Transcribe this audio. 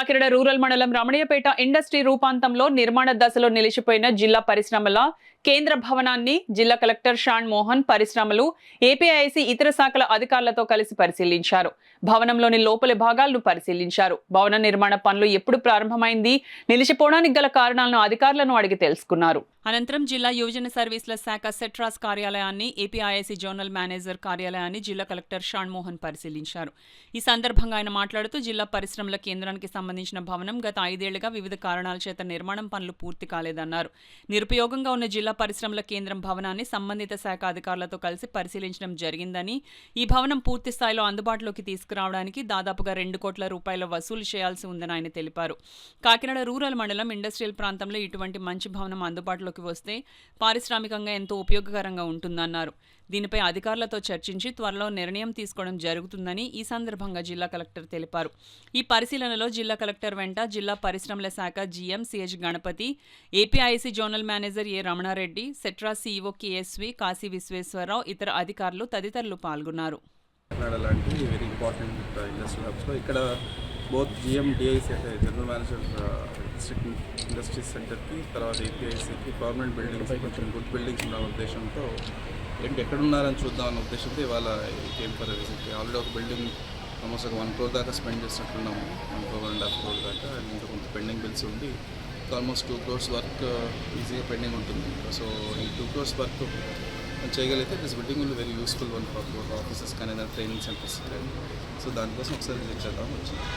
Kakinada rural మండలం Ramaniyapeta industry రూపాంతంలో నిర్మాణ దశలో నిలిచిపోయిన జిల్లా పరిశ్రమల కేంద్ర భవనాన్ని జిల్లా కలెక్టర్ షాన్ మోహన్ పరిశ్రమలు ఏపీఐసి ఇతర శాఖల అధికారులతో కలిసి పరిశీలించారు. భవనంలోని లోపలి భాగాలను పరిశీలించారు. భవన నిర్మాణ పనులు ఎప్పుడు ప్రారంభమైంది, నిలిచిపోవడానికి గల కారణాలను అధికారులను అడిగి తెలుసుకున్నారు. అనంతరం జిల్లా యువజన సర్వీసుల శాఖ సెట్రాస్ కార్యాలయాన్ని, ఏపీఐసి జోనల్ మేనేజర్ కార్యాలయాన్ని జిల్లా కలెక్టర్ షాన్ మోహన్ పరిశీలించారు. ఈ సందర్భంగా ఆయన మాట్లాడుతూ జిల్లా పరిశ్రమల కేంద్రానికి సంబంధించిన భవనం గత 5 ఏళ్లుగా వివిధ కారణాల చేత నిర్మాణం పనులు పూర్తి కాలేదన్నారు. నిరుపయోగంగా ఉన్న జిల్లా పరిశ్రమల కేంద్రం భవనాన్ని సంబంధిత శాఖ అధికారులతో కలిసి పరిశీలించడం జరిగిందని, ఈ భవనం పూర్తి స్థాయిలో అందుబాటులోకి తీసుకురావడానికి దాదాపుగా 2 కోట్ల రూపాయల వసూలు చేయాల్సి ఉందని ఆయన తెలిపారు. కాకినాడ రూరల్ మండలం ఇండస్ట్రియల్ ప్రాంతంలో ఇటువంటి మంచి భవనం అందుబాటులోకి వస్తే పారిశ్రామికంగా ఎంతో ఉపయోగకరంగా ఉంటుందన్నారు. దీనిపై అధికారులతో చర్చించి త్వరలో నిర్ణయం తీసుకోవడం జరుగుతుందని ఈ సందర్భంగా జిల్లా కలెక్టర్ తెలిపారు. ఈ పరిశీలనలో జిల్లా కలెక్టర్ వెంట జిల్లా పరిశ్రమల శాఖ GM CH Ganapathi, APIC zonal manager A Ramanareddy, సెట్రా సీఈఓ కేఎస్వి, కాశీ విశ్వేశ్వరరావు, ఇతర అధికారులు తదితరులు పాల్గొన్నారు. బోత్ జిఎం డిఐసి అంటే జనరల్ మేనేజర్ డిస్ట్రిక్ట్ ఇండస్ట్రీస్ సెంటర్కి, తర్వాత ఏపీఐసికి పర్మనెంట్ బిల్డింగ్స్, కొంచెం గుడ్ బిల్డింగ్స్ ఉన్న ఉద్దేశంతో ఎక్కడున్నారని చూద్దామన్న ఉద్దేశంతో ఇవాళ కేమ్ ఫర్ విజిట్. ఆల్రెడీ ఒక బిల్డింగ్ ఆల్మోస్ట్ ఒక 1 crore దాకా స్పెండ్ చేసినట్టున్నాము, 1 crore, 1.5 crore దాకా. ఇంకా కొంత పెండింగ్ బిల్స్ ఉంది. ఆల్మోస్ట్ 2 crores వర్క్ ఈజీగా పెండింగ్ ఉంటుంది. సో ఈ 2 crores వర్క్ చేయగలిగితే this building will very useful one for offices కానీ ట్రైనింగ్ సెంటర్స్ కానీ. సో దానికోసం ఒకసారి విజిట్ చేద్దాం వచ్చింది.